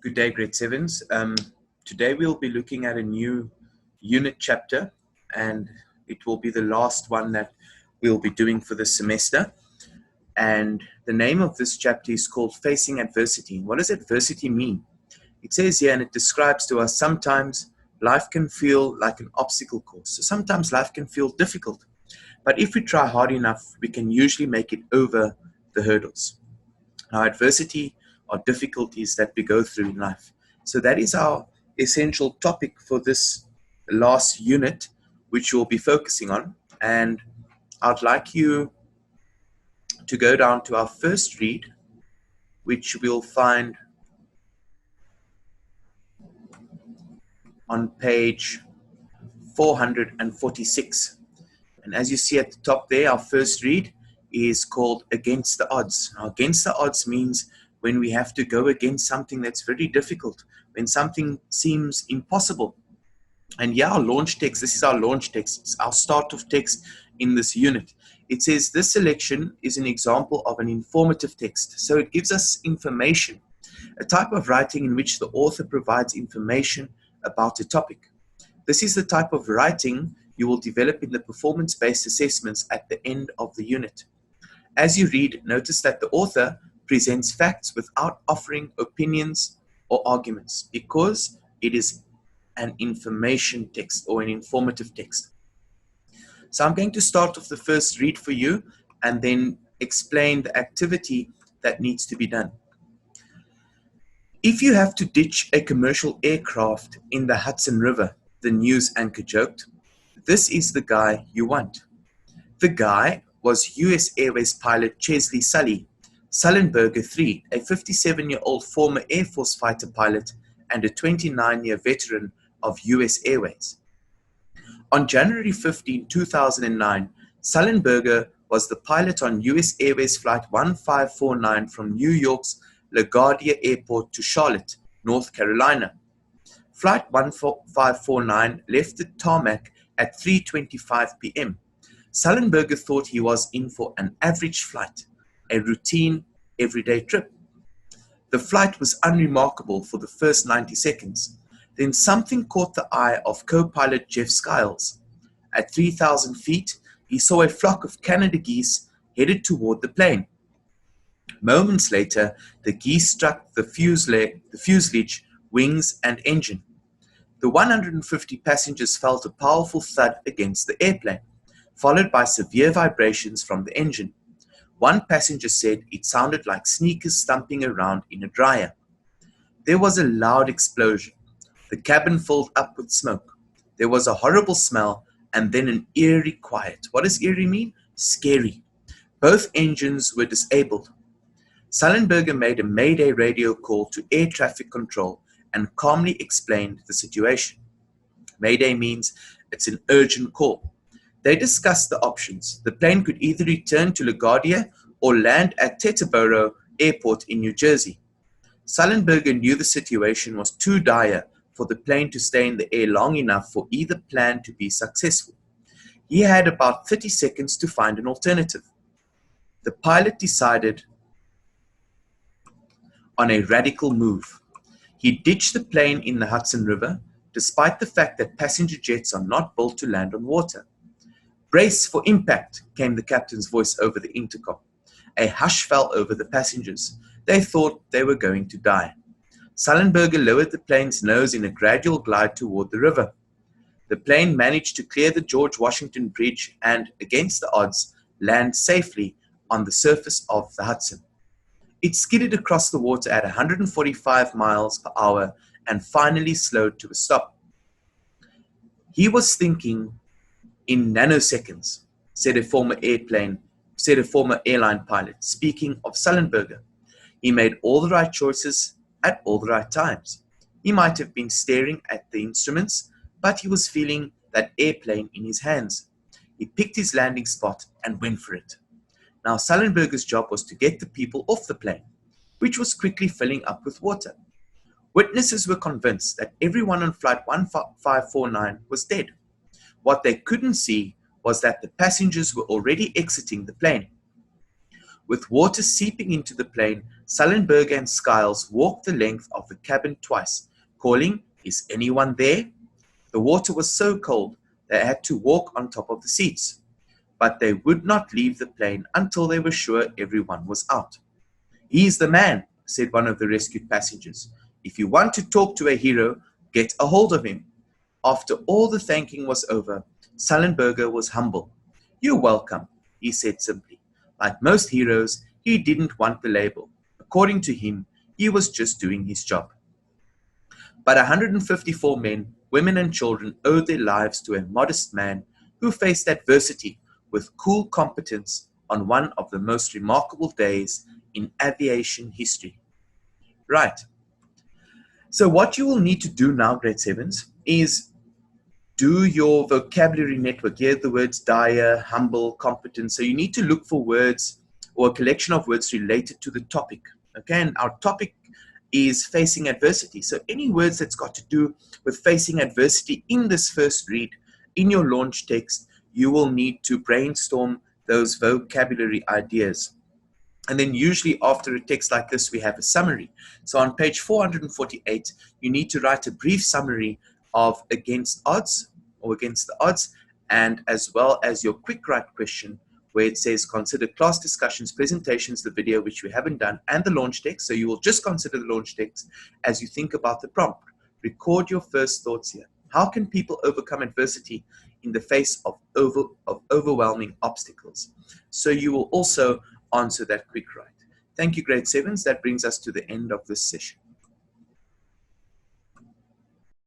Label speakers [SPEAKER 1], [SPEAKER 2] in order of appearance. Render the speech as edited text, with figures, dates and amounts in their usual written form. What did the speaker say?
[SPEAKER 1] Good day, grade sevens. Today we'll be looking at a new unit chapter, and it will be the last one that we'll be doing for this semester. And the name of this chapter is called Facing Adversity. What does adversity mean? It says here, and it describes to us, sometimes life can feel like an obstacle course. So sometimes life can feel difficult, but if we try hard enough, we can usually make it over the hurdles. Now, adversity are difficulties that we go through in life. So that is our essential topic for this last unit, which we'll be focusing on. And I'd like you to go down to our first read, which we'll find on page 446. And as you see at the top there, our first read is called Against the Odds. Now, against the odds means when we have to go against something that's very difficult, when something seems impossible. And yeah, our launch text, this is our launch text, it's our start of text in this unit. It says this selection is an example of an informative text. So it gives us information, a type of writing in which the author provides information about a topic. This is the type of writing you will develop in the performance-based assessments at the end of the unit. As you read, notice that the author presents facts without offering opinions or arguments because it is an information text or an informative text. So I'm going to start off the first read for you and then explain the activity that needs to be done. If you have to ditch a commercial aircraft in the Hudson River, the news anchor joked, this is the guy you want. The guy was US Airways pilot Chesley Sully, Sullenberger 3, a 57-year-old former Air Force fighter pilot and a 29-year veteran of US Airways. On January 15, 2009, Sullenberger was the pilot on US Airways Flight 1549 from New York's LaGuardia Airport to Charlotte, North Carolina. Flight 1549 left the tarmac at 3:25 p.m. Sullenberger thought he was in for an average flight, a routine, everyday trip. The flight was unremarkable for the first 90 seconds. Then something caught the eye of co-pilot Jeff Skiles. At 3,000 feet, he saw a flock of Canada geese headed toward the plane. Moments later, the geese struck the fuselage, wings, and engine. The 150 passengers felt a powerful thud against the airplane, followed by severe vibrations from the engine. One passenger said it sounded like sneakers stumping around in a dryer. There was a loud explosion. The cabin filled up with smoke. There was a horrible smell and then an eerie quiet. What does eerie mean? Scary. Both engines were disabled. Sullenberger made a Mayday radio call to air traffic control and calmly explained the situation. Mayday means it's an urgent call. They discussed the options. The plane could either return to LaGuardia or land at Teterboro Airport in New Jersey. Sullenberger knew the situation was too dire for the plane to stay in the air long enough for either plan to be successful. He had about 30 seconds to find an alternative. The pilot decided on a radical move. He ditched the plane in the Hudson River, despite the fact that passenger jets are not built to land on water. Brace for impact, came the captain's voice over the intercom. A hush fell over the passengers. They thought they were going to die. Sullenberger lowered the plane's nose in a gradual glide toward the river. The plane managed to clear the George Washington Bridge and, against the odds, land safely on the surface of the Hudson. It skidded across the water at 145 miles per hour and finally slowed to a stop. He was thinking in nanoseconds, said a former airline pilot, speaking of Sullenberger. He made all the right choices at all the right times. He might have been staring at the instruments, but he was feeling that airplane in his hands. He picked his landing spot and went for it. Now, Sullenberger's job was to get the people off the plane, which was quickly filling up with water. Witnesses were convinced that everyone on Flight 1549 was dead. What they couldn't see was that the passengers were already exiting the plane. With water seeping into the plane, Sullenberger and Skiles walked the length of the cabin twice, calling, "Is anyone there?" The water was so cold they had to walk on top of the seats, but they would not leave the plane until they were sure everyone was out. "He's the man," said one of the rescued passengers. "If you want to talk to a hero, get a hold of him." After all the thanking was over, Sullenberger was humble. "You're welcome," he said simply. Like most heroes, he didn't want the label. According to him, he was just doing his job. But 154 men, women, and children owed their lives to a modest man who faced adversity with cool competence on one of the most remarkable days in aviation history. Right. So what you will need to do now, grade 7s, is do your vocabulary network. Here the words dire, humble, competent. So you need to look for words or a collection of words related to the topic. Okay, and our topic is facing adversity. So any words that's got to do with facing adversity in this first read, in your launch text, you will need to brainstorm those vocabulary ideas. And then usually after a text like this, we have a summary. So on page 448, you need to write a brief summary of against odds or against the odds, and as well as your quick write question where it says consider class discussions, presentations, the video, which we haven't done, and the launch text. So you will just consider the launch text as you think about the prompt. Record your first thoughts here. How can people overcome adversity in the face of overwhelming obstacles? So you will also answer that quick write. Thank you, grade 7s. That brings us to the end of this session.